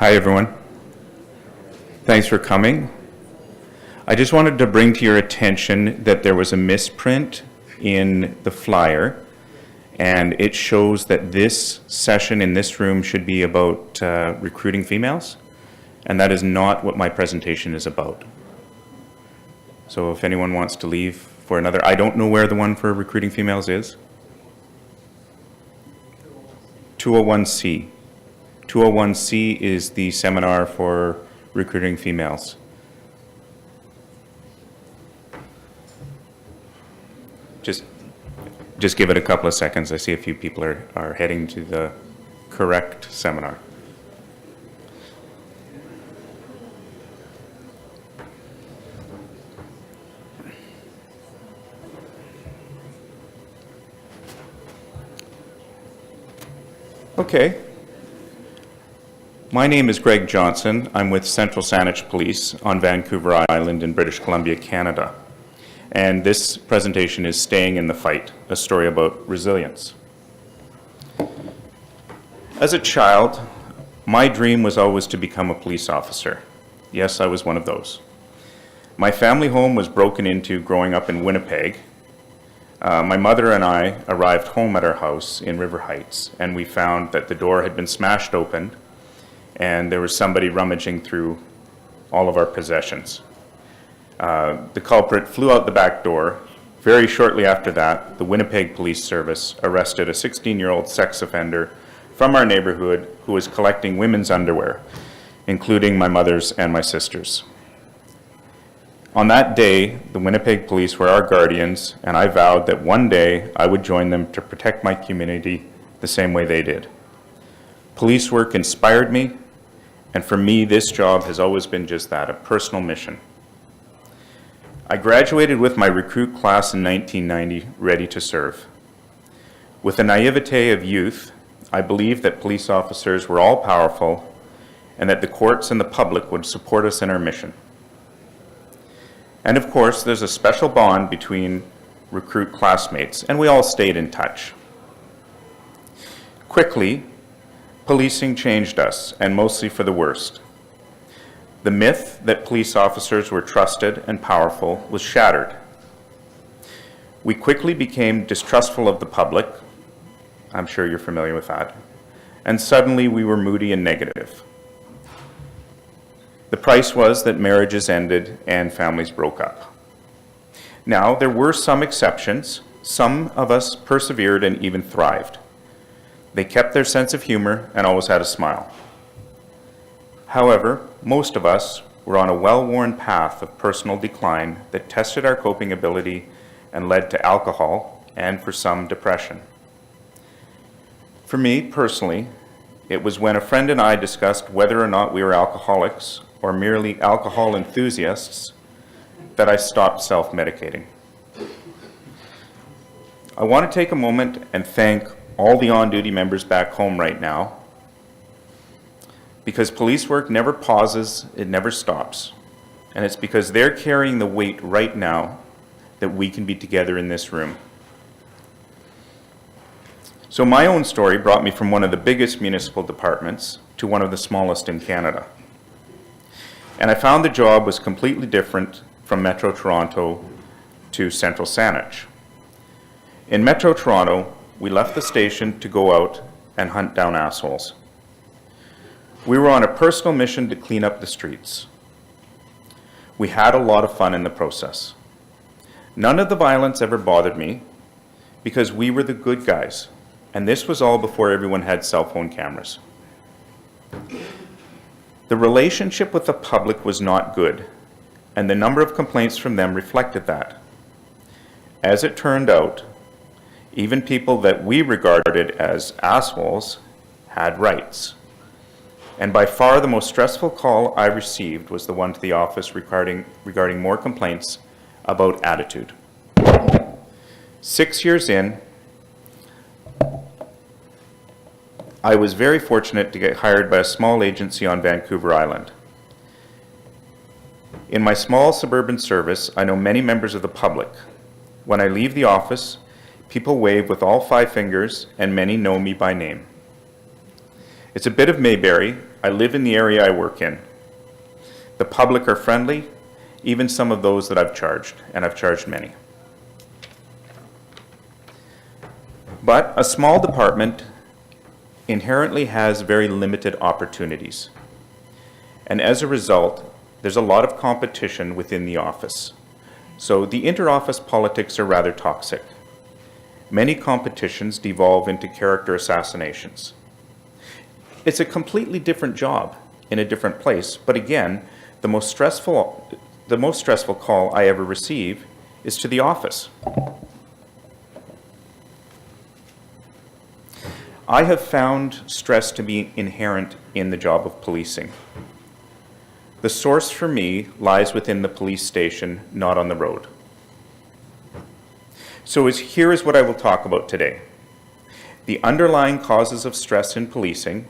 Hi, everyone. Thanks for coming. I just wanted to bring to your attention that there was a misprint in the flyer, and it shows that this session in this room should be about recruiting females, and that is not what my presentation is about. So if anyone wants to leave for another, I don't know where the one for recruiting females is. 201C. 201C is the seminar for recruiting females. Just give it a couple of seconds. I see a few people are heading to the correct seminar. Okay. My name is Greg Johnson. I'm with Central Saanich Police on Vancouver Island in British Columbia, Canada. And this presentation is Staying in the Fight, a story about resilience. As a child, my dream was always to become a police officer. Yes, I was one of those. My family home was broken into growing up in Winnipeg. My mother and I arrived home at our house in River Heights, and we found that the door had been smashed open and there was somebody rummaging through all of our possessions. The culprit flew out the back door. Very shortly after that, the Winnipeg Police Service arrested a 16-year-old sex offender from our neighborhood who was collecting women's underwear, including my mother's and my sister's. On that day, the Winnipeg Police were our guardians, and I vowed that one day I would join them to protect my community the same way they did. Police work inspired me, and for me, this job has always been just that, a personal mission. I graduated with my recruit class in 1990, ready to serve. With the naivete of youth, I believed that police officers were all powerful and that the courts and the public would support us in our mission. And of course, there's a special bond between recruit classmates, and we all stayed in touch. Quickly, policing changed us, and mostly for the worst. The myth that police officers were trusted and powerful was shattered. We quickly became distrustful of the public. I'm sure you're familiar with that. And suddenly we were moody and negative. The price was that marriages ended and families broke up. Now, there were some exceptions. Some of us persevered and even thrived. They kept their sense of humor and always had a smile. However, most of us were on a well-worn path of personal decline that tested our coping ability and led to alcohol and, for some, depression. For me, personally, it was when a friend and I discussed whether or not we were alcoholics or merely alcohol enthusiasts that I stopped self-medicating. I want to take a moment and thank all the on-duty members back home right now, because police work never pauses, it never stops. And it's because they're carrying the weight right now that we can be together in this room. So my own story brought me from one of the biggest municipal departments to one of the smallest in Canada. And I found the job was completely different from Metro Toronto to Central Saanich. In Metro Toronto, we left the station to go out and hunt down assholes. We were on a personal mission to clean up the streets. We had a lot of fun in the process. None of the violence ever bothered me because we were the good guys, and this was all before everyone had cell phone cameras. The relationship with the public was not good, and the number of complaints from them reflected that. As it turned out, even people that we regarded as assholes had rights. And by far the most stressful call I received was the one to the office regarding more complaints about attitude. 6 years in, I was very fortunate to get hired by a small agency on Vancouver Island. In my small suburban service, I know many members of the public. When I leave the office, people wave with all 5 fingers, and many know me by name. It's a bit of Mayberry, I live in the area I work in. The public are friendly, even some of those that I've charged, and I've charged many. But a small department inherently has very limited opportunities. And as a result, there's a lot of competition within the office. So the inter-office politics are rather toxic. Many competitions devolve into character assassinations. It's a completely different job in a different place, but again, the most stressful call I ever receive is to the office. I have found stress to be inherent in the job of policing. The source for me lies within the police station, not on the road. So here is what I will talk about today. The underlying causes of stress in policing,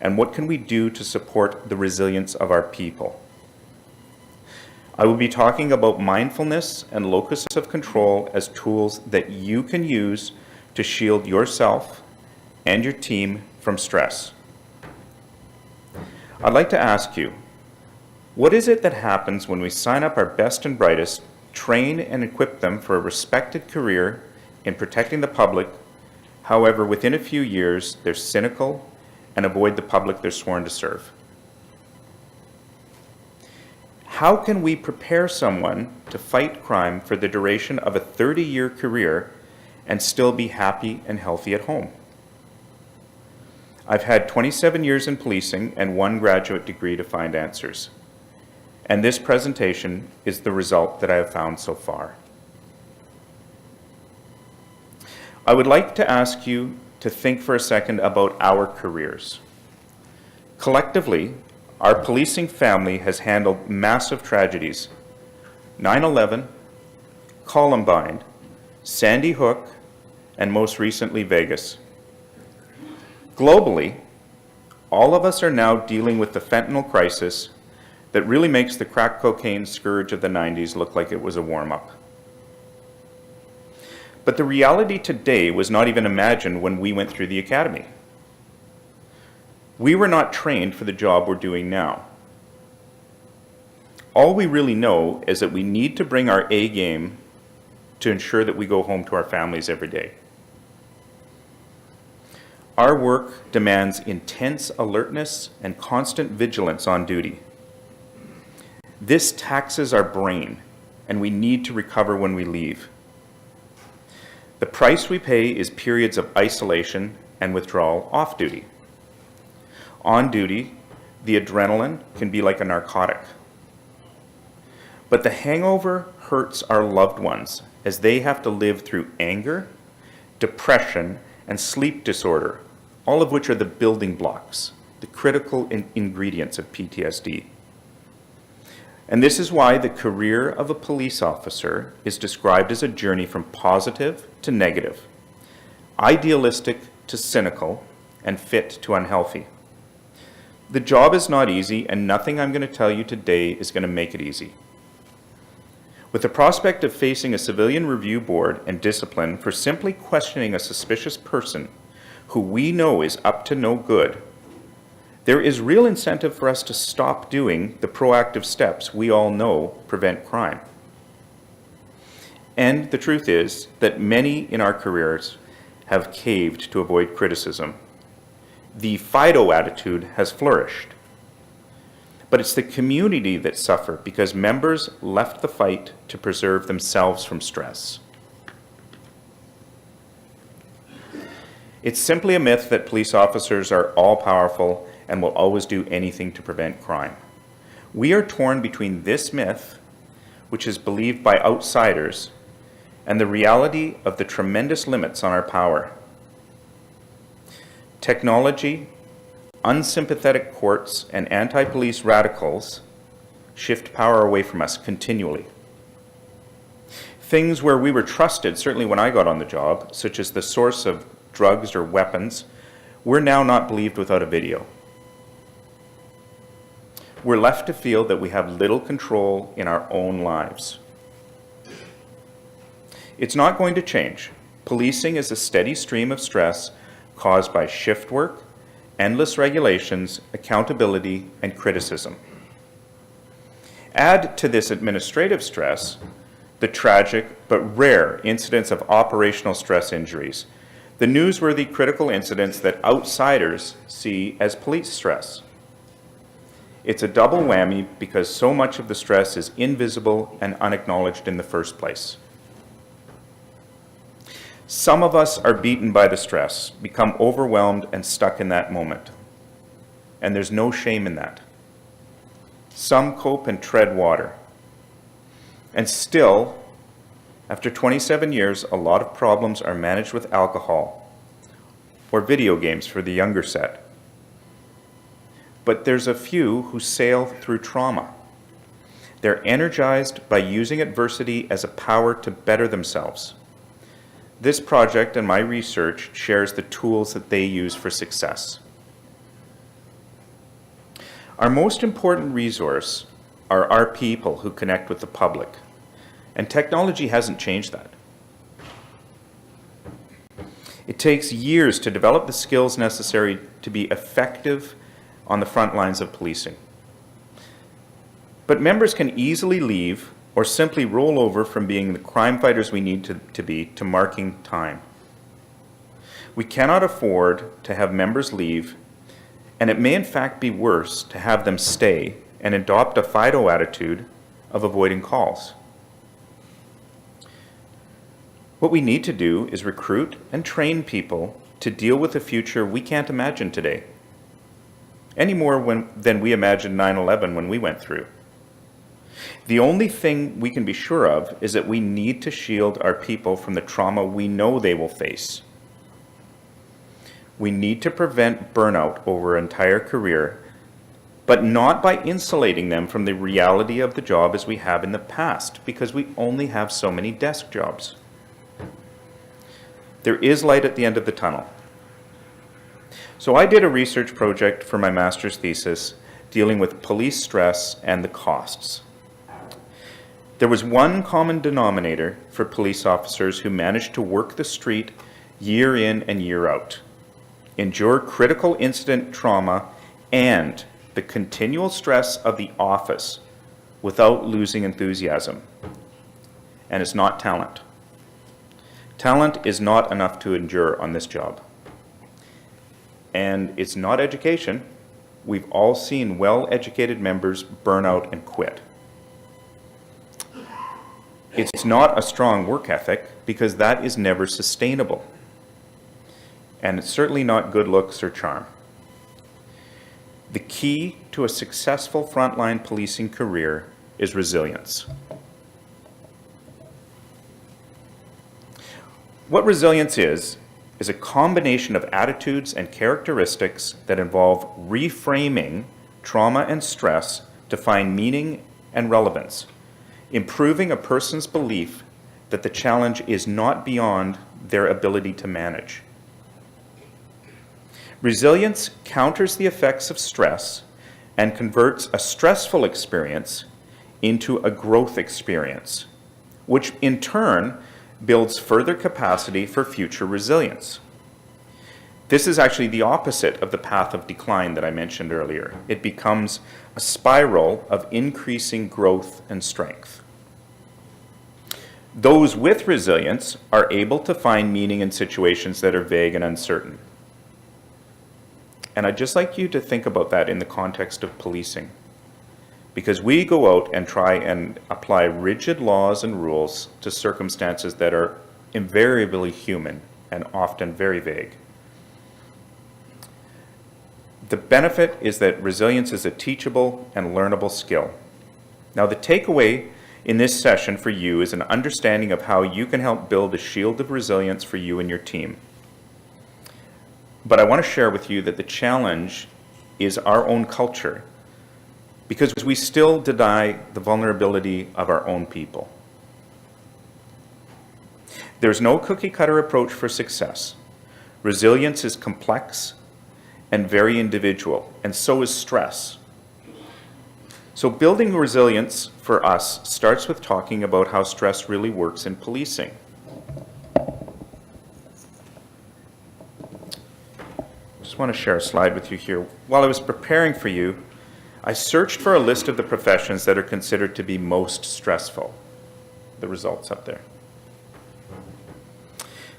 and what can we do to support the resilience of our people. I will be talking about mindfulness and locus of control as tools that you can use to shield yourself and your team from stress. I'd like to ask you, what is it that happens when we sign up our best and brightest, train and equip them for a respected career in protecting the public, however, within a few years, they're cynical and avoid the public they're sworn to serve? How can we prepare someone to fight crime for the duration of a 30-year career and still be happy and healthy at home? I've had 27 years in policing and 1 graduate degree to find answers. And this presentation is the result that I have found so far. I would like to ask you to think for a second about our careers. Collectively, our policing family has handled massive tragedies: 9/11, Columbine, Sandy Hook, and most recently Vegas. Globally, all of us are now dealing with the fentanyl crisis that really makes the crack cocaine scourge of the 90s look like it was a warm-up. But the reality today was not even imagined when we went through the academy. We were not trained for the job we're doing now. All we really know is that we need to bring our A game to ensure that we go home to our families every day. Our work demands intense alertness and constant vigilance on duty. This taxes our brain, and we need to recover when we leave. The price we pay is periods of isolation and withdrawal off duty. On duty, the adrenaline can be like a narcotic. But the hangover hurts our loved ones as they have to live through anger, depression, and sleep disorder, all of which are the building blocks, the critical ingredients of PTSD. And this is why the career of a police officer is described as a journey from positive to negative, idealistic to cynical, and fit to unhealthy. The job is not easy, and nothing I'm going to tell you today is going to make it easy. With the prospect of facing a civilian review board and discipline for simply questioning a suspicious person who we know is up to no good, there is real incentive for us to stop doing the proactive steps we all know prevent crime. And the truth is that many in our careers have caved to avoid criticism. The Fido attitude has flourished. But it's the community that suffer because members left the fight to preserve themselves from stress. It's simply a myth that police officers are all-powerful and will always do anything to prevent crime. We are torn between this myth, which is believed by outsiders, and the reality of the tremendous limits on our power. Technology, unsympathetic courts, and anti-police radicals shift power away from us continually. Things where we were trusted, certainly when I got on the job, such as the source of drugs or weapons, we're now not believed without a video. We're left to feel that we have little control in our own lives. It's not going to change. Policing is a steady stream of stress caused by shift work endless regulations, accountability, and criticism. Add to this administrative stress the tragic but rare incidents of operational stress injuries, the newsworthy critical incidents that outsiders see as police stress. It's a double whammy because so much of the stress is invisible and unacknowledged in the first place. Some of us are beaten by the stress, become overwhelmed and stuck in that moment. And there's no shame in that. Some cope and tread water. And still, after 27 years, a lot of problems are managed with alcohol or video games for the younger set. But there's a few who sail through trauma. They're energized by using adversity as a power to better themselves. This project and my research shares the tools that they use for success. Our most important resource are our people who connect with the public, and technology hasn't changed that. It takes years to develop the skills necessary to be effective on the front lines of policing. But members can easily leave or simply roll over from being the crime fighters we need to be to marking time. We cannot afford to have members leave, and it may in fact be worse to have them stay and adopt a FIDO attitude of avoiding calls. What we need to do is recruit and train people to deal with a future we can't imagine today, any more than we imagined 9/11 when we went through. The only thing we can be sure of is that we need to shield our people from the trauma we know they will face. We need to prevent burnout over an entire career, but not by insulating them from the reality of the job as we have in the past, because we only have so many desk jobs. There is light at the end of the tunnel. So I did a research project for my master's thesis dealing with police stress and the costs. There was one common denominator for police officers who managed to work the street year in and year out, endure critical incident trauma and the continual stress of the office without losing enthusiasm. And it's not talent. Talent is not enough to endure on this job. And it's not education. We've all seen well-educated members burn out and quit. It's not a strong work ethic because that is never sustainable. And it's certainly not good looks or charm. The key to a successful frontline policing career is resilience. What resilience is a combination of attitudes and characteristics that involve reframing trauma and stress to find meaning and relevance, improving a person's belief that the challenge is not beyond their ability to manage. Resilience counters the effects of stress and converts a stressful experience into a growth experience, which in turn builds further capacity for future resilience. This is actually the opposite of the path of decline that I mentioned earlier. It becomes a spiral of increasing growth and strength. Those with resilience are able to find meaning in situations that are vague and uncertain. And I'd just like you to think about that in the context of policing. Because we go out and try and apply rigid laws and rules to circumstances that are invariably human and often very vague. The benefit is that resilience is a teachable and learnable skill. Now, the takeaway in this session for you is an understanding of how you can help build a shield of resilience for you and your team. But I want to share with you that the challenge is our own culture, because we still deny the vulnerability of our own people. There's no cookie-cutter approach for success. Resilience is complex and very individual, and so is stress. So building resilience for us starts with talking about how stress really works in policing. Just want to share a slide with you here. While I was preparing for you, I searched for a list of the professions that are considered to be most stressful. The results up there.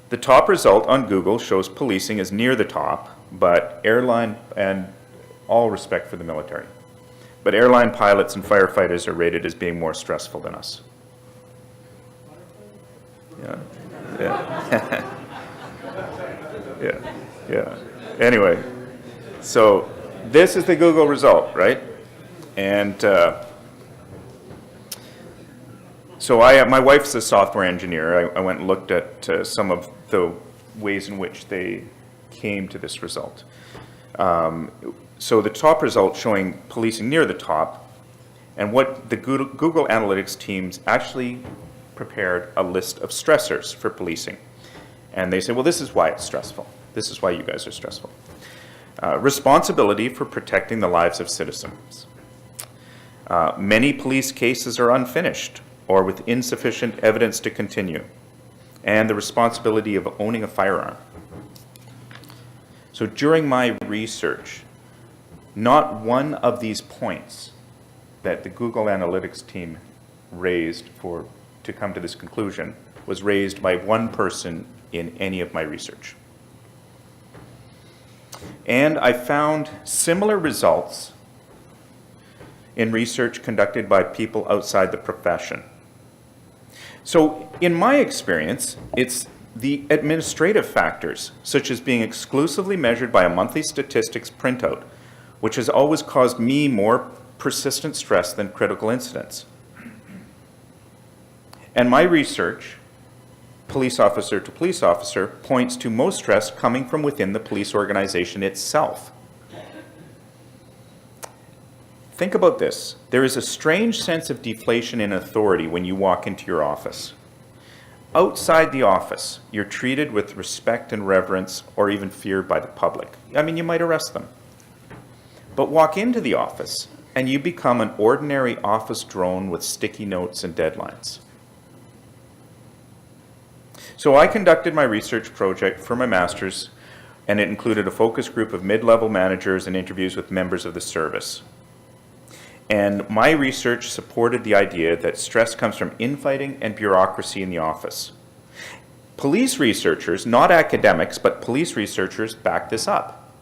The top result on Google shows policing is near the top, but airline, and all respect for the military, but airline pilots and firefighters are rated as being more stressful than us. Yeah. Yeah. Yeah. Anyway, so this is the Google result, right? And so my wife's a software engineer. I went and looked at some of the ways in which they came to this result. So the top result showing policing near the top, and what the Google Analytics teams actually prepared a list of stressors for policing. And they say, well, this is why it's stressful. This is why you guys are stressful. Responsibility for protecting the lives of citizens. Many police cases are unfinished or with insufficient evidence to continue. And the responsibility of owning a firearm. So during my research, not one of these points that the Google Analytics team raised to come to this conclusion was raised by one person in any of my research. And I found similar results in research conducted by people outside the profession. So in my experience, it's the administrative factors, such as being exclusively measured by a monthly statistics printout, which has always caused me more persistent stress than critical incidents. And my research, police officer to police officer, points to most stress coming from within the police organization itself. Think about this. There is a strange sense of deflation in authority when you walk into your office. Outside the office, you're treated with respect and reverence or even feared by the public. I mean, you might arrest them. But walk into the office and you become an ordinary office drone with sticky notes and deadlines. So I conducted my research project for my master's, and it included a focus group of mid-level managers and interviews with members of the service. And my research supported the idea that stress comes from infighting and bureaucracy in the office. Police researchers, not academics, but police researchers back this up.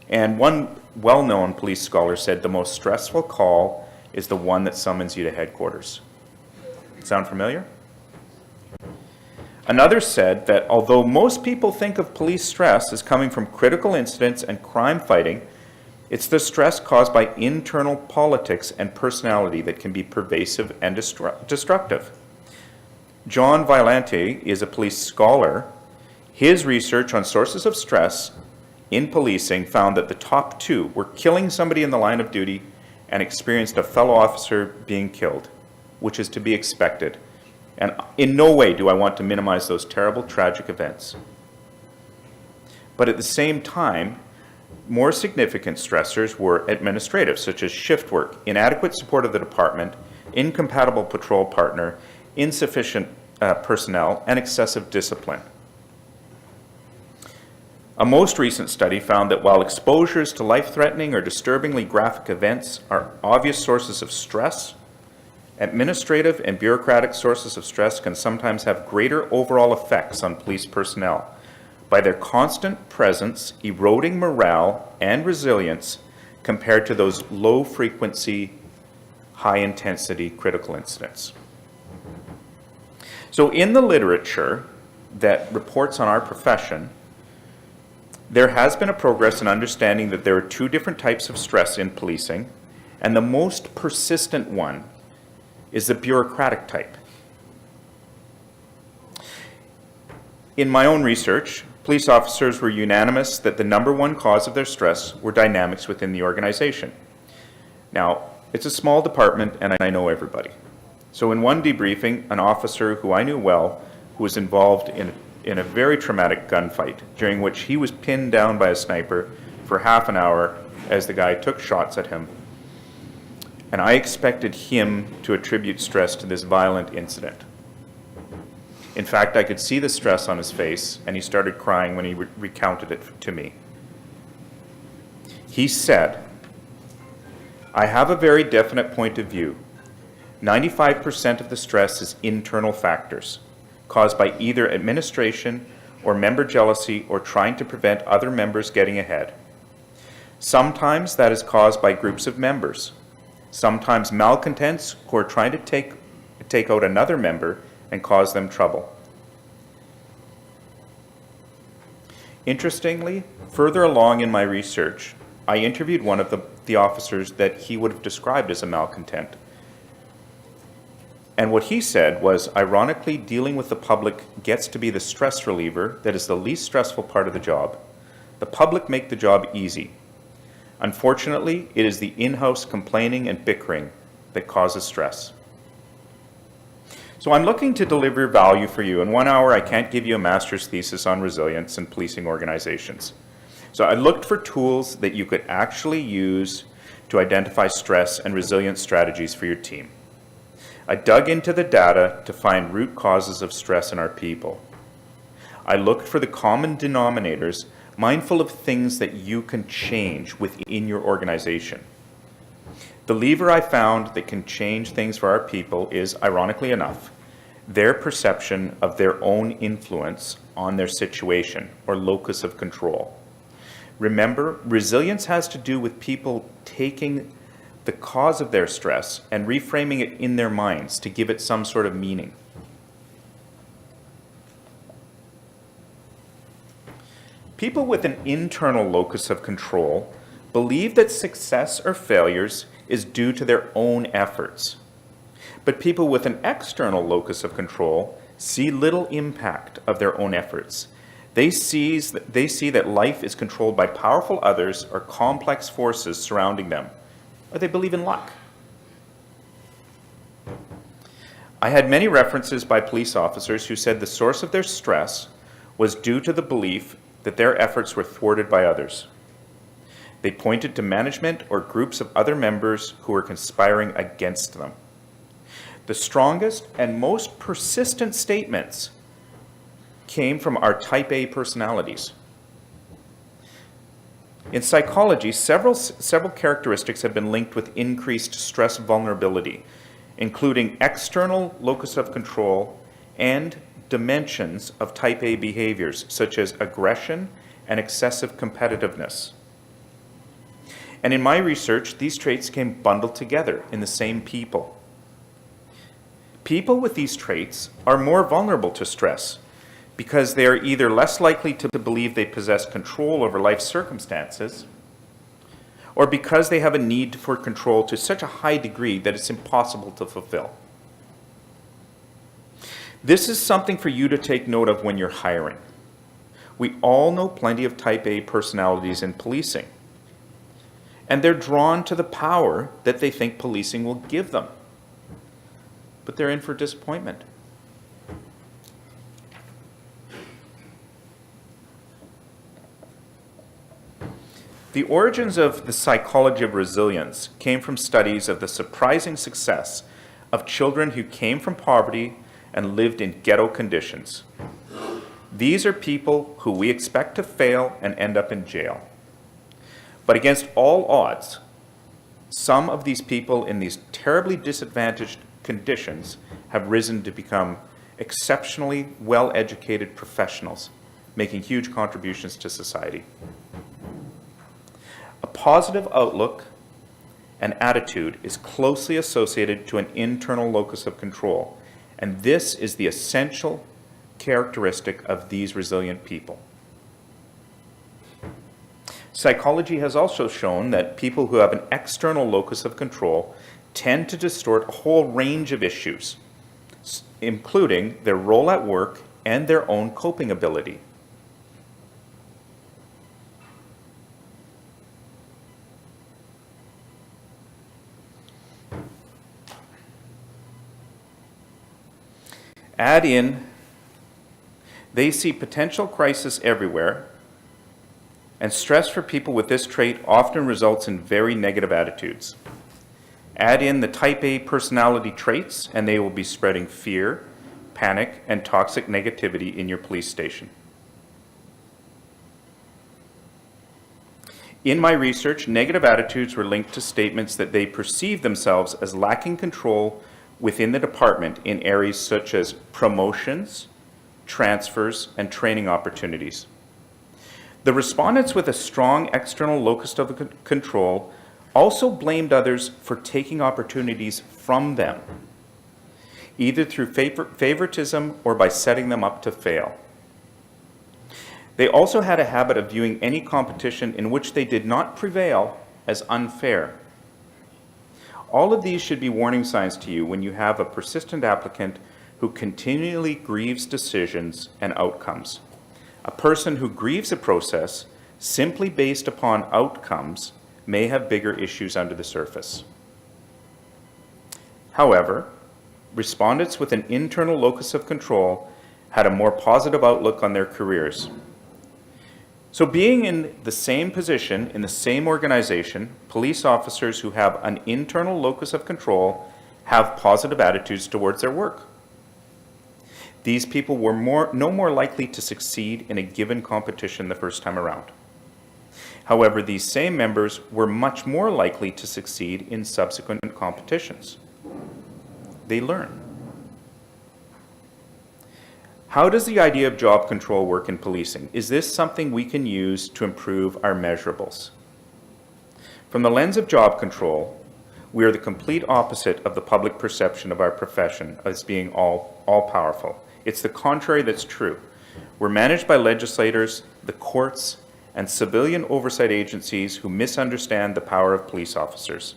And one well-known police scholar said the most stressful call is the one that summons you to headquarters. Sound familiar? Another said that although most people think of police stress as coming from critical incidents and crime fighting, it's the stress caused by internal politics and personality that can be pervasive and destructive. John Violante is a police scholar. His research on sources of stress in policing found that the top two were killing somebody in the line of duty and experienced a fellow officer being killed, which is to be expected. And in no way do I want to minimize those terrible, tragic events. But at the same time, more significant stressors were administrative, such as shift work, inadequate support of the department, incompatible patrol partner, insufficient personnel, and excessive discipline. A most recent study found that while exposures to life-threatening or disturbingly graphic events are obvious sources of stress, administrative and bureaucratic sources of stress can sometimes have greater overall effects on police personnel by their constant presence eroding morale and resilience compared to those low-frequency, high-intensity critical incidents. So in the literature that reports on our profession, there has been a progress in understanding that there are two different types of stress in policing, and the most persistent one is the bureaucratic type. In my own research, police officers were unanimous that the number one cause of their stress were dynamics within the organization. Now, it's a small department and I know everybody. So in one debriefing, an officer who I knew well, who was involved in a very traumatic gunfight, during which he was pinned down by a sniper for half an hour as the guy took shots at him. And I expected him to attribute stress to this violent incident. In fact, I could see the stress on his face, and he started crying when he recounted it to me. He said, "I have a very definite point of view. 95% of the stress is internal factors, caused by either administration or member jealousy or trying to prevent other members getting ahead. Sometimes that is caused by groups of members. Sometimes malcontents who are trying to take out another member and cause them trouble." Interestingly, further along in my research, I interviewed one of the officers that he would have described as a malcontent. And what he said was, ironically, dealing with the public gets to be the stress reliever that is the least stressful part of the job. The public make the job easy. Unfortunately, it is the in-house complaining and bickering that causes stress. So I'm looking to deliver value for you. In 1 hour, I can't give you a master's thesis on resilience in policing organizations. So I looked for tools that you could actually use to identify stress and resilience strategies for your team. I dug into the data to find root causes of stress in our people. I looked for the common denominators, mindful of things that you can change within your organization. The lever I found that can change things for our people is, ironically enough, their perception of their own influence on their situation or locus of control. Remember, resilience has to do with people taking the cause of their stress and reframing it in their minds to give it some sort of meaning. People with an internal locus of control believe that success or failures is due to their own efforts. But people with an external locus of control see little impact of their own efforts. They see that life is controlled by powerful others or complex forces surrounding them, or they believe in luck. I had many references by police officers who said the source of their stress was due to the belief that their efforts were thwarted by others. They pointed to management or groups of other members who were conspiring against them. The strongest and most persistent statements came from our type A personalities. In psychology, several characteristics have been linked with increased stress vulnerability, including external locus of control and dimensions of type A behaviors, such as aggression and excessive competitiveness. And in my research, these traits came bundled together in the same people. People with these traits are more vulnerable to stress because they are either less likely to believe they possess control over life circumstances, or because they have a need for control to such a high degree that it's impossible to fulfill. This is something for you to take note of when you're hiring. We all know plenty of type A personalities in policing, and they're drawn to the power that they think policing will give them. But they're in for disappointment. The origins of the psychology of resilience came from studies of the surprising success of children who came from poverty and lived in ghetto conditions. These are people who we expect to fail and end up in jail. But against all odds, some of these people in these terribly disadvantaged conditions have risen to become exceptionally well-educated professionals, making huge contributions to society. A positive outlook and attitude is closely associated to an internal locus of control, and this is the essential characteristic of these resilient people. Psychology has also shown that people who have an external locus of control tend to distort a whole range of issues, including their role at work and their own coping ability. Add in, they see potential crisis everywhere, and stress for people with this trait often results in very negative attitudes. Add in the type A personality traits, and they will be spreading fear, panic, and toxic negativity in your police station. In my research, negative attitudes were linked to statements that they perceive themselves as lacking control within the department in areas such as promotions, transfers, and training opportunities. The respondents with a strong external locus of control also blamed others for taking opportunities from them, either through favoritism or by setting them up to fail. They also had a habit of viewing any competition in which they did not prevail as unfair. All of these should be warning signs to you when you have a persistent applicant who continually grieves decisions and outcomes. A person who grieves a process simply based upon outcomes may have bigger issues under the surface. However, respondents with an internal locus of control had a more positive outlook on their careers. So being in the same position, in the same organization, police officers who have an internal locus of control have positive attitudes towards their work. These people were no more likely to succeed in a given competition the first time around. However, these same members were much more likely to succeed in subsequent competitions. They learn. How does the idea of job control work in policing? Is this something we can use to improve our measurables? From the lens of job control, we are the complete opposite of the public perception of our profession as being all-powerful. It's the contrary that's true. We're managed by legislators, the courts, and civilian oversight agencies who misunderstand the power of police officers.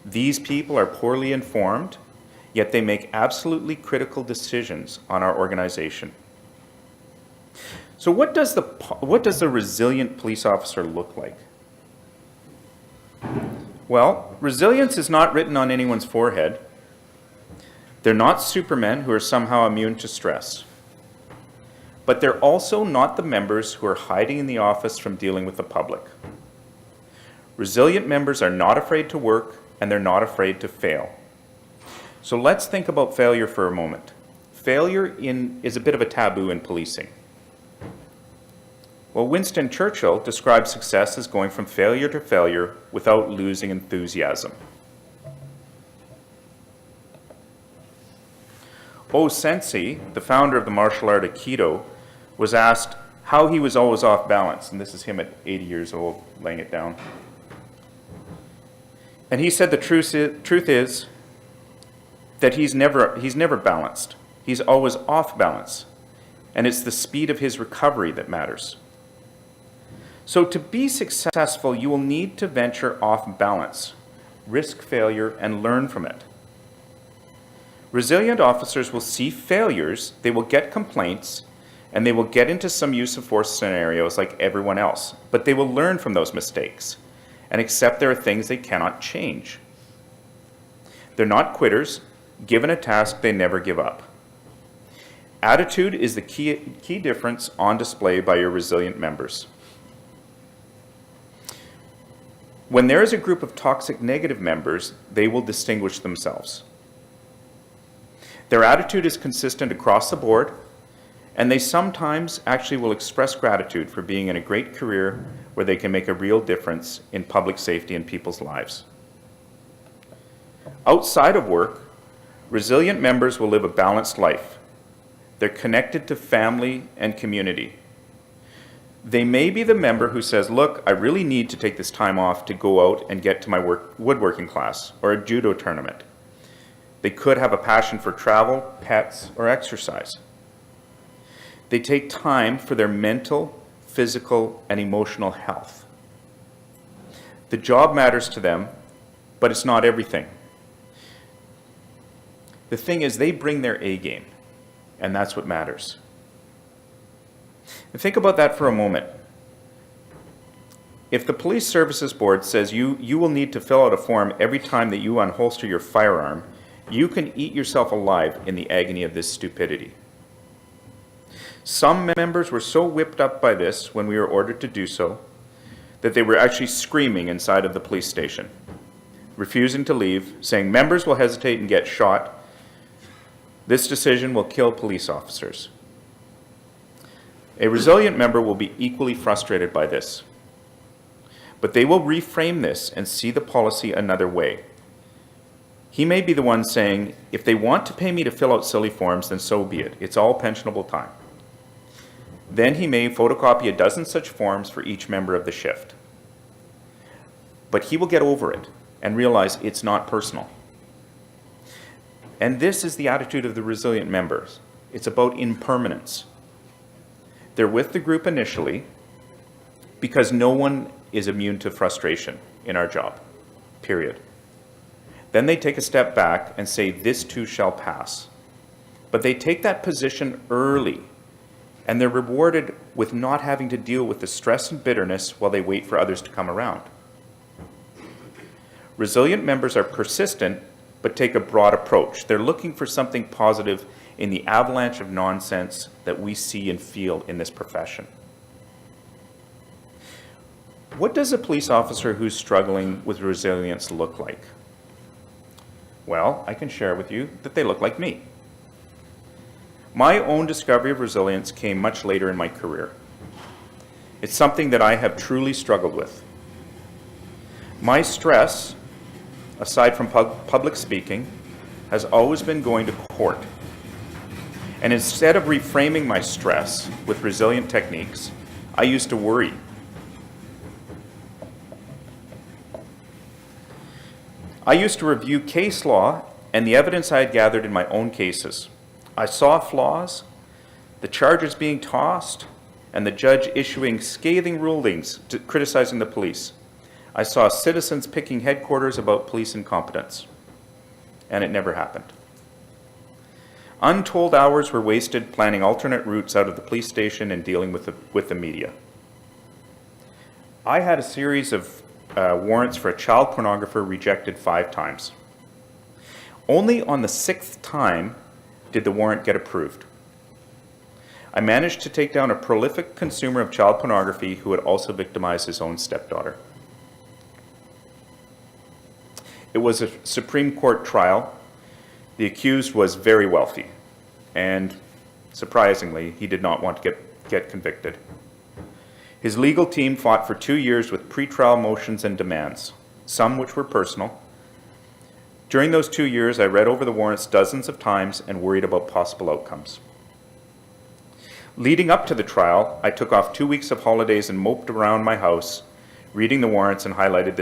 These people are poorly informed, yet they make absolutely critical decisions on our organization. So what does the resilient police officer look like? Well, resilience is not written on anyone's forehead. They're not supermen who are somehow immune to stress. But they're also not the members who are hiding in the office from dealing with the public. Resilient members are not afraid to work, and they're not afraid to fail. So let's think about failure for a moment. Failure is a bit of a taboo in policing. Well, Winston Churchill described success as going from failure to failure without losing enthusiasm. O Sensei, the founder of the martial art Aikido, was asked how he was always off balance, and this is him at 80 years old, laying it down. And he said the truth is that he's never balanced. He's always off balance, and it's the speed of his recovery that matters. So to be successful, you will need to venture off balance, risk failure, and learn from it. Resilient officers will see failures, they will get complaints, and they will get into some use of force scenarios like everyone else, but they will learn from those mistakes and accept there are things they cannot change. They're not quitters. Given a task, they never give up. Attitude is the key difference on display by your resilient members. When there is a group of toxic negative members, they will distinguish themselves. Their attitude is consistent across the board, and they sometimes actually will express gratitude for being in a great career where they can make a real difference in public safety and people's lives. Outside of work, resilient members will live a balanced life. They're connected to family and community. They may be the member who says, look, I really need to take this time off to go out and get to my woodworking class or a judo tournament. They could have a passion for travel, pets, or exercise. They take time for their mental, physical, and emotional health. The job matters to them, but it's not everything. The thing is, they bring their A game, and that's what matters. And think about that for a moment. If the Police Services Board says you will need to fill out a form every time that you unholster your firearm, you can eat yourself alive in the agony of this stupidity. Some members were so whipped up by this when we were ordered to do so that they were actually screaming inside of the police station, refusing to leave, saying members will hesitate and get shot. This decision will kill police officers. A resilient member will be equally frustrated by this, but they will reframe this and see the policy another way. He may be the one saying, if they want to pay me to fill out silly forms, then so be it. It's all pensionable time. Then he may photocopy a dozen such forms for each member of the shift. But he will get over it and realize it's not personal. And this is the attitude of the resilient members. It's about impermanence. They're with the group initially because no one is immune to frustration in our job, period. Then they take a step back and say, this too shall pass. But they take that position early, and they're rewarded with not having to deal with the stress and bitterness while they wait for others to come around. Resilient members are persistent, but take a broad approach. They're looking for something positive in the avalanche of nonsense that we see and feel in this profession. What does a police officer who's struggling with resilience look like? Well, I can share with you that they look like me. My own discovery of resilience came much later in my career. It's something that I have truly struggled with. My stress, aside from public speaking, has always been going to court. And instead of reframing my stress with resilient techniques, I used to worry. I used to review case law and the evidence I had gathered in my own cases. I saw flaws, the charges being tossed, and the judge issuing scathing rulings criticizing the police. I saw citizens picking headquarters about police incompetence, and it never happened. Untold hours were wasted planning alternate routes out of the police station and dealing with the media. I had a series of warrants for a child pornographer rejected 5 times. Only on the 6th time did the warrant get approved. I managed to take down a prolific consumer of child pornography who had also victimized his own stepdaughter. It was a Supreme Court trial. The accused was very wealthy, and surprisingly, he did not want to get convicted. His legal team fought for 2 years with pretrial motions and demands, some which were personal. During those 2 years, I read over the warrants dozens of times and worried about possible outcomes. Leading up to the trial, I took off 2 weeks of holidays and moped around my house, reading the warrants and highlighting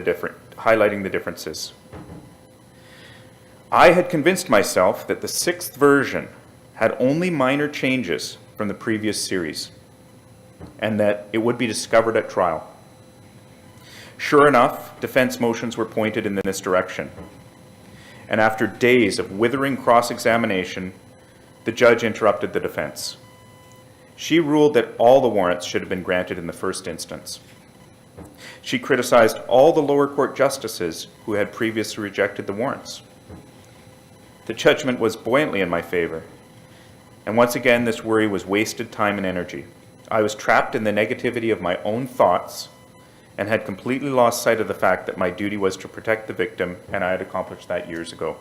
the differences. I had convinced myself that the 6th version had only minor changes from the previous series, and that it would be discovered at trial. Sure enough, defense motions were pointed in this direction. And after days of withering cross-examination, the judge interrupted the defense. She ruled that all the warrants should have been granted in the first instance. She criticized all the lower court justices who had previously rejected the warrants. The judgment was buoyantly in my favor. And once again, this worry was wasted time and energy. I was trapped in the negativity of my own thoughts and had completely lost sight of the fact that my duty was to protect the victim, and I had accomplished that years ago.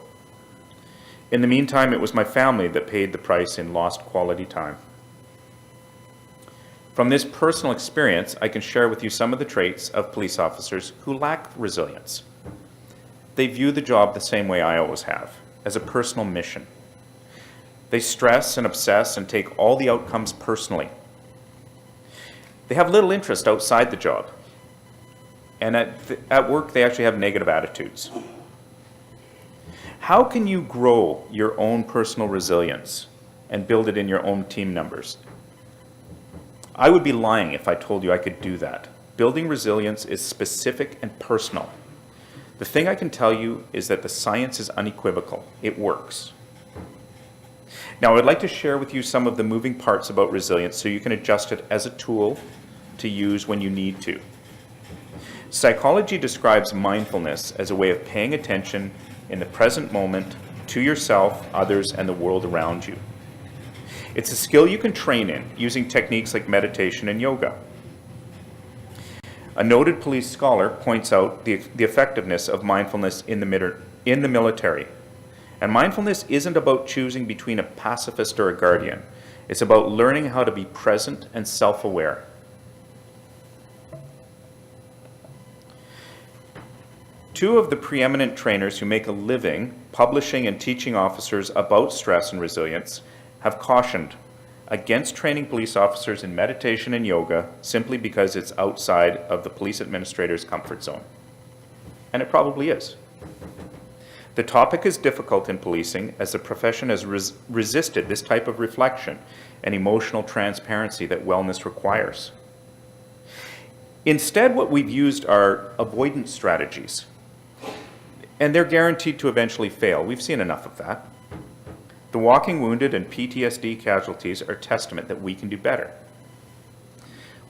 In the meantime, it was my family that paid the price in lost quality time. From this personal experience, I can share with you some of the traits of police officers who lack resilience. They view the job the same way I always have, as a personal mission. They stress and obsess and take all the outcomes personally. They have little interest outside the job. And at work, they actually have negative attitudes. How can you grow your own personal resilience and build it in your own team numbers? I would be lying if I told you I could do that. Building resilience is specific and personal. The thing I can tell you is that the science is unequivocal. It works. Now, I'd like to share with you some of the moving parts about resilience so you can adjust it as a tool to use when you need to. Psychology describes mindfulness as a way of paying attention in the present moment to yourself, others, and the world around you. It's a skill you can train in using techniques like meditation and yoga. A noted police scholar points out the effectiveness of mindfulness in the military, And mindfulness isn't about choosing between a pacifist or a guardian. It's about learning how to be present and self-aware. Two of the preeminent trainers who make a living publishing and teaching officers about stress and resilience have cautioned against training police officers in meditation and yoga simply because it's outside of the police administrator's comfort zone. And it probably is. The topic is difficult in policing as the profession has resisted this type of reflection and emotional transparency that wellness requires. Instead, what we've used are avoidance strategies. And they're guaranteed to eventually fail. We've seen enough of that. The walking wounded and PTSD casualties are testament that we can do better.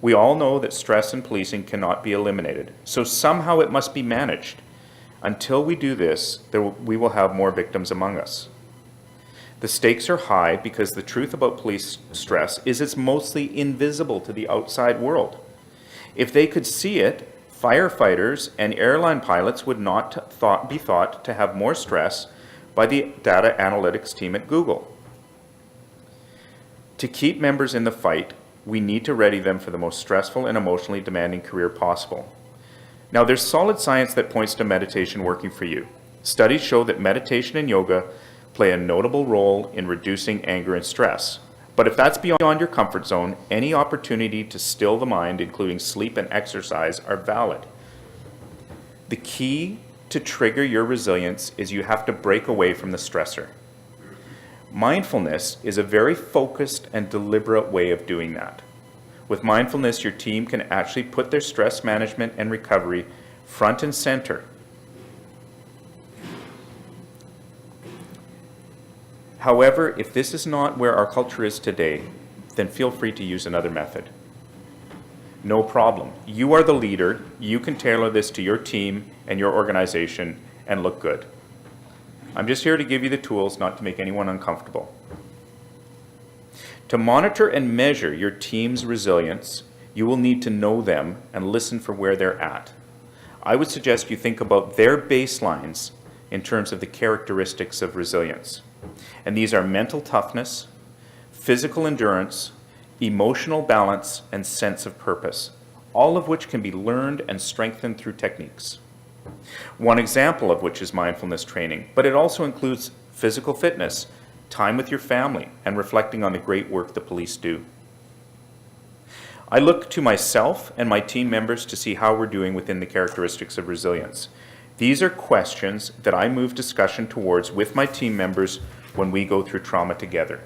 We all know that stress in policing cannot be eliminated, so somehow it must be managed. Until we do this, we will have more victims among us. The stakes are high because the truth about police stress is it's mostly invisible to the outside world. If they could see it, firefighters and airline pilots would not be thought to have more stress by the data analytics team at Google. To keep members in the fight, we need to ready them for the most stressful and emotionally demanding career possible. Now, there's solid science that points to meditation working for you. Studies show that meditation and yoga play a notable role in reducing anger and stress. But if that's beyond your comfort zone, any opportunity to still the mind, including sleep and exercise, are valid. The key to trigger your resilience is you have to break away from the stressor. Mindfulness is a very focused and deliberate way of doing that. With mindfulness, your team can actually put their stress management and recovery front and center. However, if this is not where our culture is today, then feel free to use another method. No problem. You are the leader. You can tailor this to your team and your organization and look good. I'm just here to give you the tools, not to make anyone uncomfortable. To monitor and measure your team's resilience, you will need to know them and listen for where they're at. I would suggest you think about their baselines in terms of the characteristics of resilience. And these are mental toughness, physical endurance, emotional balance, and sense of purpose, all of which can be learned and strengthened through techniques. One example of which is mindfulness training, but it also includes physical fitness, time with your family, and reflecting on the great work the police do. I look to myself and my team members to see how we're doing within the characteristics of resilience. These are questions that I move discussion towards with my team members when we go through trauma together.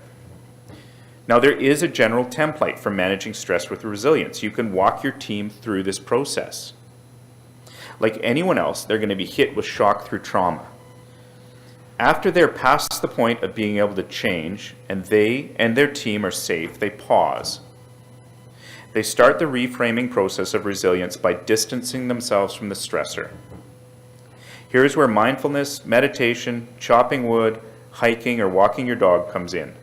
Now, there is a general template for managing stress with resilience. You can walk your team through this process. Like anyone else, they're going to be hit with shock through trauma. After they're past the point of being able to change and they and their team are safe, they pause. They start the reframing process of resilience by distancing themselves from the stressor. Here's where mindfulness, meditation, chopping wood, hiking, or walking your dog comes in.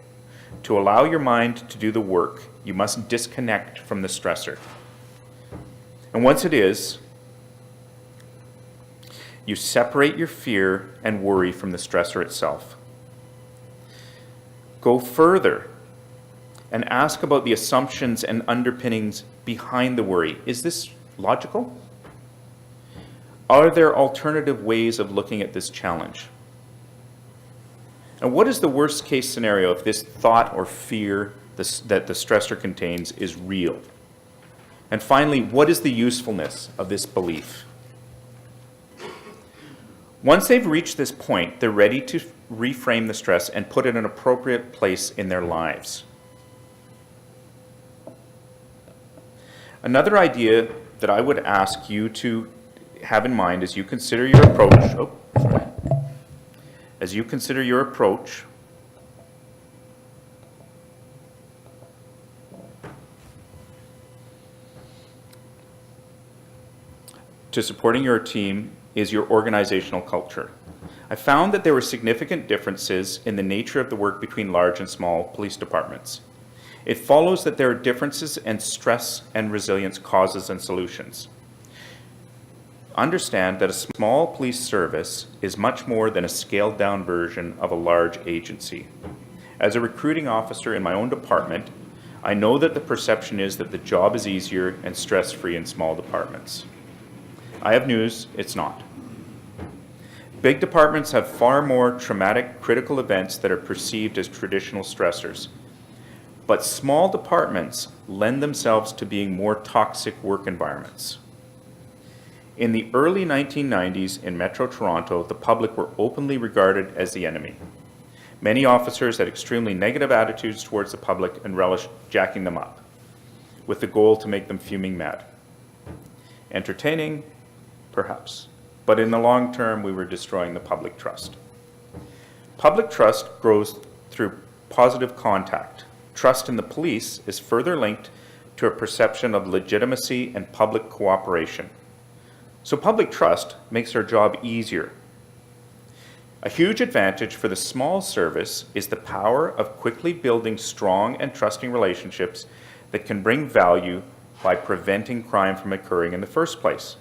To allow your mind to do the work, you must disconnect from the stressor. And once it is, you separate your fear and worry from the stressor itself. Go further and ask about the assumptions and underpinnings behind the worry. Is this logical? Are there alternative ways of looking at this challenge? And what is the worst case scenario if this thought or fear that the stressor contains is real? And finally, what is the usefulness of this belief? Once they've reached this point, they're ready to reframe the stress and put it in an appropriate place in their lives. Another idea that I would ask you to have in mind as you consider your approach, to supporting your team is your organizational culture. I found that there were significant differences in the nature of the work between large and small police departments. It follows that there are differences in stress and resilience causes and solutions. understand that a small police service is much more than a scaled-down version of a large agency. As a recruiting officer in my own department, I know that the perception is that the job is easier and stress-free in small departments. I have news, it's not. Big departments have far more traumatic, critical events that are perceived as traditional stressors. But small departments lend themselves to being more toxic work environments. In the early 1990s in Metro Toronto, the public were openly regarded as the enemy. Many officers had extremely negative attitudes towards the public and relished jacking them up, with the goal to make them fuming mad. Entertaining, perhaps, but in the long term, we were destroying the public trust. Public trust grows through positive contact. Trust in the police is further linked to a perception of legitimacy and public cooperation. So public trust makes our job easier. A huge advantage for the small service is the power of quickly building strong and trusting relationships that can bring value by preventing crime from occurring in the first place.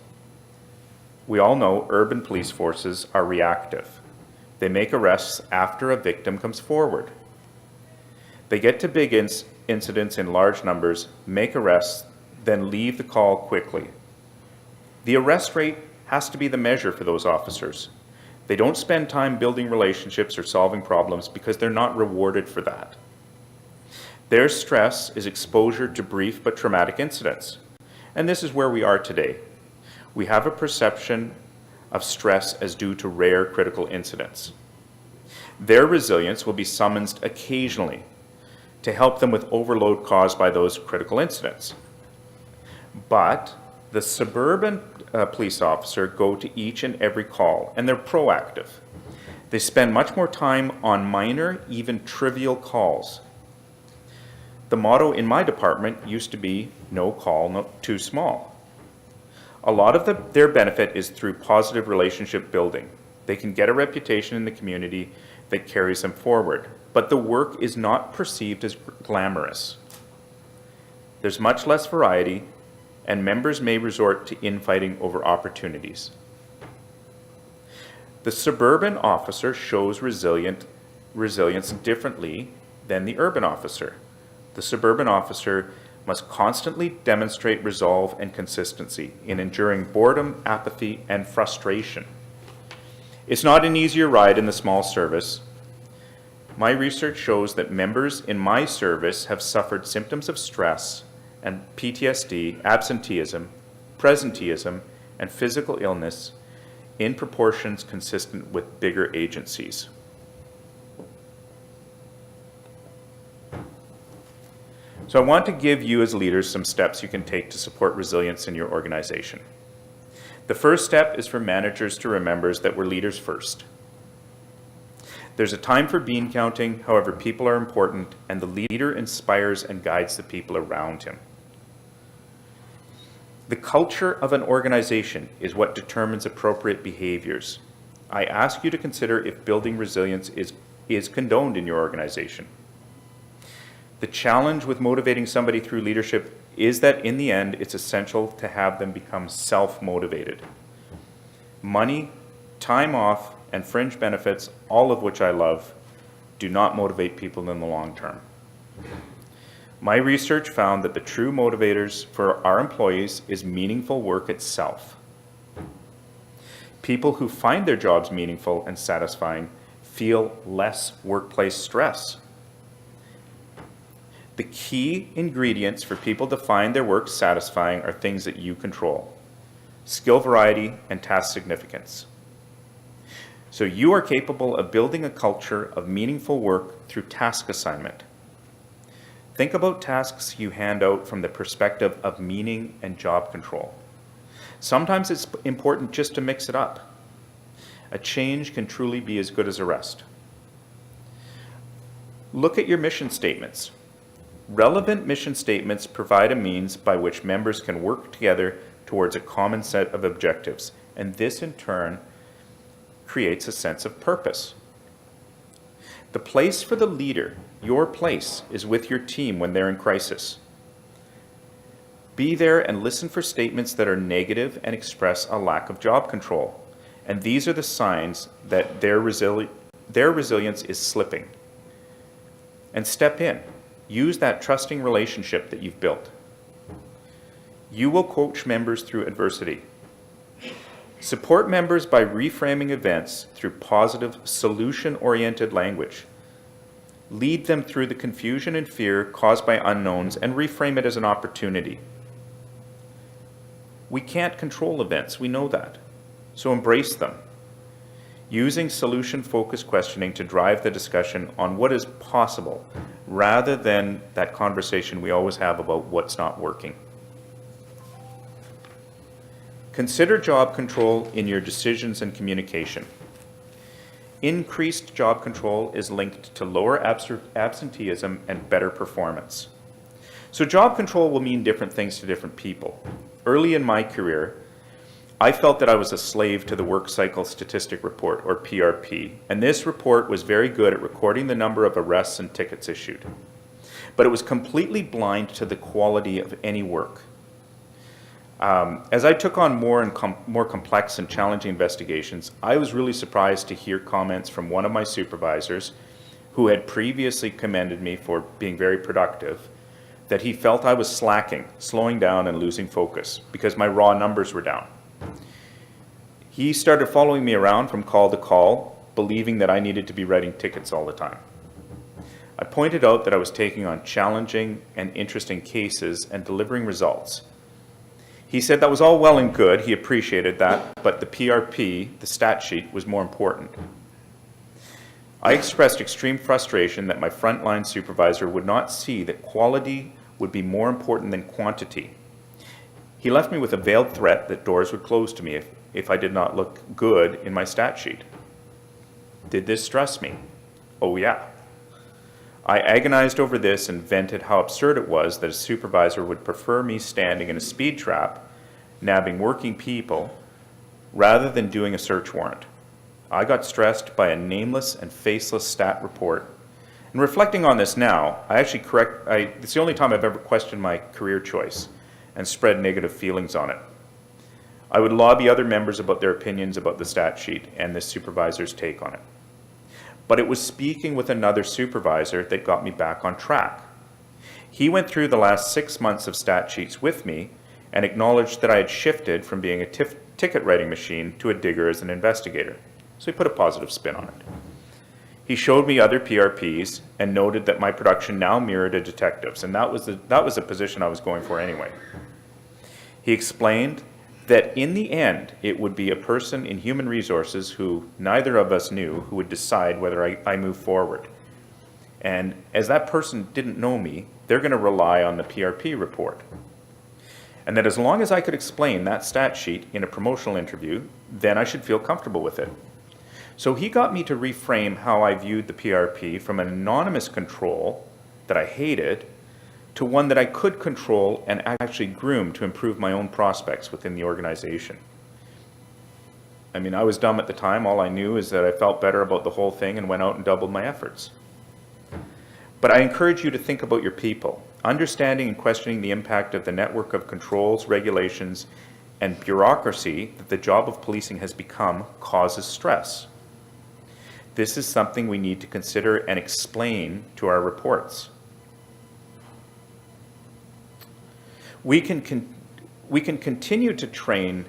We all know urban police forces are reactive. They make arrests after a victim comes forward. They get to big incidents in large numbers, make arrests, then leave the call quickly. The arrest rate has to be the measure for those officers. They don't spend time building relationships or solving problems because they're not rewarded for that. Their stress is exposure to brief but traumatic incidents. And this is where we are today. We have a perception of stress as due to rare critical incidents. Their resilience will be summoned occasionally to help them with overload caused by those critical incidents. But the suburban police officer go to each and every call, and they're proactive. They spend much more time on minor, even trivial calls. The motto in my department used to be, no call too small. A lot of their benefit is through positive relationship building. They can get a reputation in the community that carries them forward, but the work is not perceived as glamorous. There's much less variety, and members may resort to infighting over opportunities. The suburban officer shows resilience differently than the urban officer. The suburban officer must constantly demonstrate resolve and consistency in enduring boredom, apathy, and frustration. It's not an easier ride in the small service. My research shows that members in my service have suffered symptoms of stress and PTSD, absenteeism, presenteeism, and physical illness in proportions consistent with bigger agencies. So I want to give you as leaders some steps you can take to support resilience in your organization. The first step is for managers to remember that we're leaders first. There's a time for bean counting, however, people are important, and the leader inspires and guides the people around him. The culture of an organization is what determines appropriate behaviors. I ask you to consider if building resilience is condoned in your organization. The challenge with motivating somebody through leadership is that in the end, it's essential to have them become self-motivated. Money, time off, and fringe benefits, all of which I love, do not motivate people in the long term. My research found that the true motivators for our employees is meaningful work itself. People who find their jobs meaningful and satisfying feel less workplace stress. The key ingredients for people to find their work satisfying are things that you control: skill variety and task significance. So you are capable of building a culture of meaningful work through task assignment. Think about tasks you hand out from the perspective of meaning and job control. Sometimes it's important just to mix it up. A change can truly be as good as a rest. Look at your mission statements. Relevant mission statements provide a means by which members can work together towards a common set of objectives, and this in turn creates a sense of purpose. The place for the leader, your place, is with your team when they're in crisis. Be there and listen for statements that are negative and express a lack of job control. And these are the signs that their resilience is slipping. And step in. Use that trusting relationship that you've built. You will coach members through adversity. Support members by reframing events through positive, solution-oriented language. Lead them through the confusion and fear caused by unknowns and reframe it as an opportunity. We can't control events, we know that. So embrace them. Using solution-focused questioning to drive the discussion on what is possible, rather than that conversation we always have about what's not working. Consider job control in your decisions and communication. Increased job control is linked to lower absenteeism and better performance. So job control will mean different things to different people. Early in my career, I felt that I was a slave to the Work Cycle Statistic Report, or PRP, and this report was very good at recording the number of arrests and tickets issued. But it was completely blind to the quality of any work. As I took on more complex and challenging investigations, I was really surprised to hear comments from one of my supervisors, who had previously commended me for being very productive, that he felt I was slacking, slowing down and losing focus because my raw numbers were down. He started following me around from call to call, believing that I needed to be writing tickets all the time. I pointed out that I was taking on challenging and interesting cases and delivering results. He said that was all well and good, he appreciated that, but the PRP, the stat sheet, was more important. I expressed extreme frustration that my frontline supervisor would not see that quality would be more important than quantity. He left me with a veiled threat that doors would close to me if I did not look good in my stat sheet. Did this stress me? Oh yeah. I agonized over this and vented how absurd it was that a supervisor would prefer me standing in a speed trap, nabbing working people, rather than doing a search warrant. I got stressed by a nameless and faceless stat report. And reflecting on this now, it's the only time I've ever questioned my career choice and spread negative feelings on it. I would lobby other members about their opinions about the stat sheet and the supervisor's take on it. But it was speaking with another supervisor that got me back on track. He went through the last 6 months of stat sheets with me and acknowledged that I had shifted from being a ticket writing machine to a digger as an investigator. So he put a positive spin on it. He showed me other PRPs and noted that my production now mirrored a detective's, and that was the position I was going for anyway. He explained that in the end, it would be a person in human resources who neither of us knew who would decide whether I move forward. And as that person didn't know me, they're going to rely on the PRP report. And that as long as I could explain that stat sheet in a promotional interview, then I should feel comfortable with it. So he got me to reframe how I viewed the PRP from an anonymous control that I hated to one that I could control and actually groom to improve my own prospects within the organization. I mean, I was dumb at the time. All I knew is that I felt better about the whole thing and went out and doubled my efforts. But I encourage you to think about your people, understanding and questioning the impact of the network of controls, regulations, and bureaucracy that the job of policing has become causes stress. This is something we need to consider and explain to our reports. We can continue to train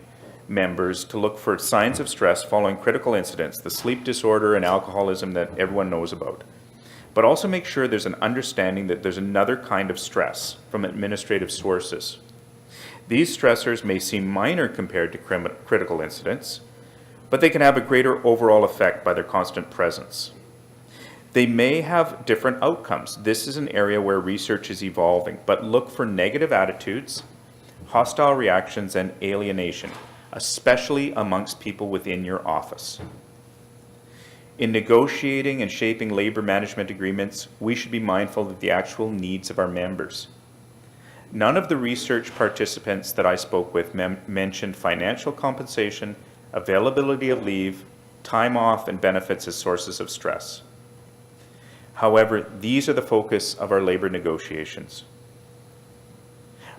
members to look for signs of stress following critical incidents, the sleep disorder and alcoholism that everyone knows about. But also make sure there's an understanding that there's another kind of stress from administrative sources. These stressors may seem minor compared to critical incidents, but they can have a greater overall effect by their constant presence. They may have different outcomes. This is an area where research is evolving, but look for negative attitudes, hostile reactions, and alienation, especially amongst people within your office. In negotiating and shaping labor management agreements, we should be mindful of the actual needs of our members. None of the research participants that I spoke with mentioned financial compensation, availability of leave, time off, and benefits as sources of stress. However, these are the focus of our labor negotiations.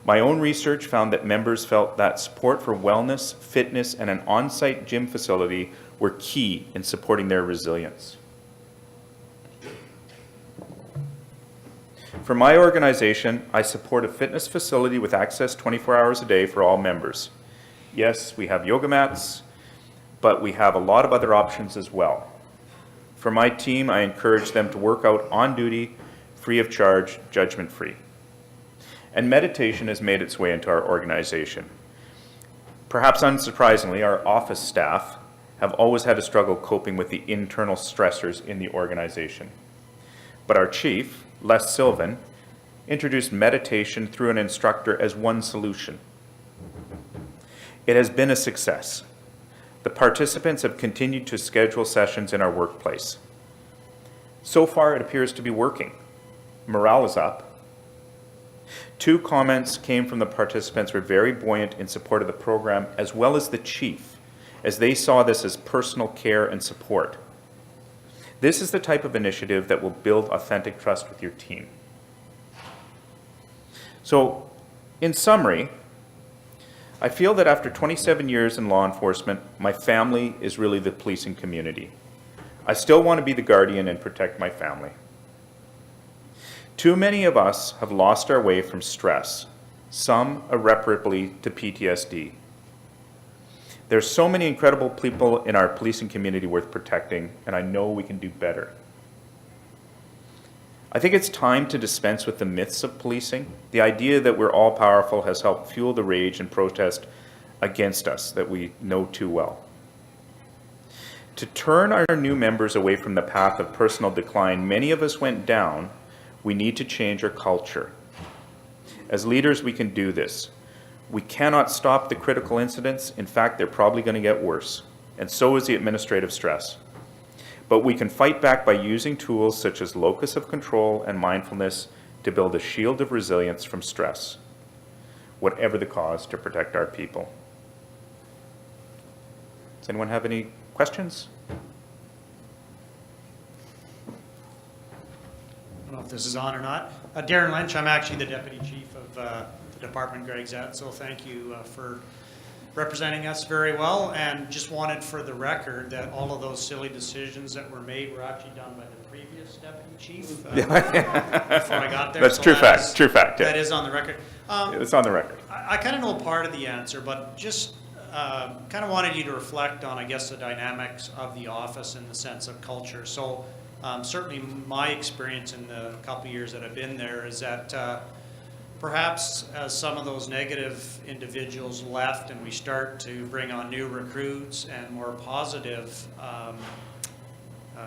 My own research found that members felt that support for wellness, fitness, and an on-site gym facility were key in supporting their resilience. For my organization, I support a fitness facility with access 24 hours a day for all members. Yes, we have yoga mats, but we have a lot of other options as well. For my team, I encourage them to work out on duty, free of charge, judgment-free. And meditation has made its way into our organization. Perhaps unsurprisingly, our office staff have always had a struggle coping with the internal stressors in the organization. But our chief, Les Sylvan, introduced meditation through an instructor as one solution. It has been a success. The participants have continued to schedule sessions in our workplace. So far, it appears to be working. Morale is up. 2 comments came from the participants who were very buoyant in support of the program, as well as the chief, as they saw this as personal care and support. This is the type of initiative that will build authentic trust with your team. So, in summary, I feel that after 27 years in law enforcement, my family is really the policing community. I still want to be the guardian and protect my family. Too many of us have lost our way from stress, some irreparably to PTSD. There's so many incredible people in our policing community worth protecting, and I know we can do better. I think it's time to dispense with the myths of policing. The idea that we're all powerful has helped fuel the rage and protest against us that we know too well. To turn our new members away from the path of personal decline many of us went down, we need to change our culture. As leaders, we can do this. We cannot stop the critical incidents. In fact, they're probably going to get worse, and so is the administrative stress. But we can fight back by using tools such as locus of control and mindfulness to build a shield of resilience from stress, whatever the cause, to protect our people. Does anyone have any questions? I don't know if this is on or not. Darren Lynch, I'm actually the Deputy Chief of the Department Greg's at, so thank you for representing us very well, and just wanted for the record that all of those silly decisions that were made were actually done by the previous Deputy Chief before I got there. That's so true fact, true fact. That is on the record. It's on the record. I kind of know part of the answer, but just kind of wanted you to reflect on, I guess, the dynamics of the office in the sense of culture. So certainly my experience in the couple years that I've been there is that perhaps as some of those negative individuals left and we start to bring on new recruits and more positive,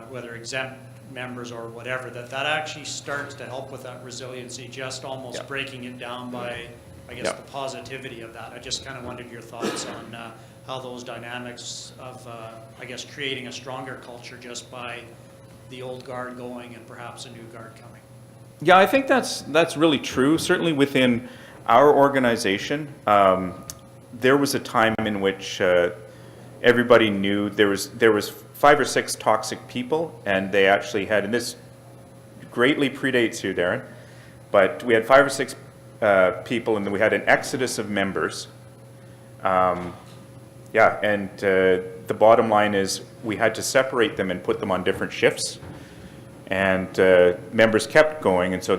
whether exempt members or whatever, that actually starts to help with that resiliency, just almost breaking it down by, I guess, the positivity of that. I just kind of wondered your thoughts on how those dynamics of, I guess, creating a stronger culture just by the old guard going and perhaps a new guard coming. Yeah, I think that's really true. Certainly within our organization, there was a time in which everybody knew there was 5 or 6 toxic people, and they actually had, and this greatly predates you, Darren, but we had 5 or 6 people, and then we had an exodus of members. And the bottom line is we had to separate them and put them on different shifts. And members kept going, and so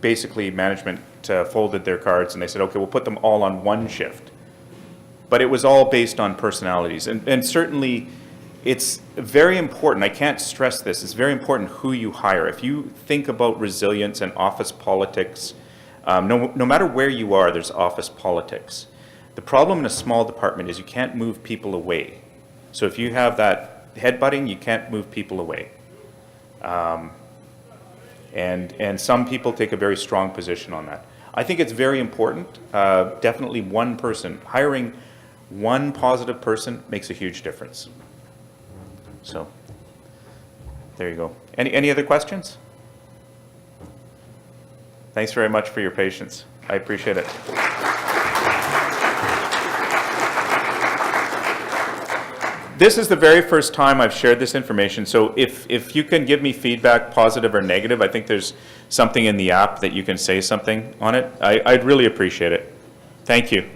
basically management folded their cards and they said, okay, we'll put them all on one shift. But it was all based on personalities. And certainly it's very important, I can't stress this, it's very important who you hire. If you think about resilience and office politics, no matter where you are, there's office politics. The problem in a small department is you can't move people away. So if you have that headbutting, you can't move people away. And some people take a very strong position on that. I think it's very important. Definitely one person, hiring one positive person makes a huge difference. So there you go. Any other questions? Thanks very much for your patience. I appreciate it. This is the very first time I've shared this information, so if you can give me feedback, positive or negative, I think there's something in the app that you can say something on it. I'd really appreciate it. Thank you.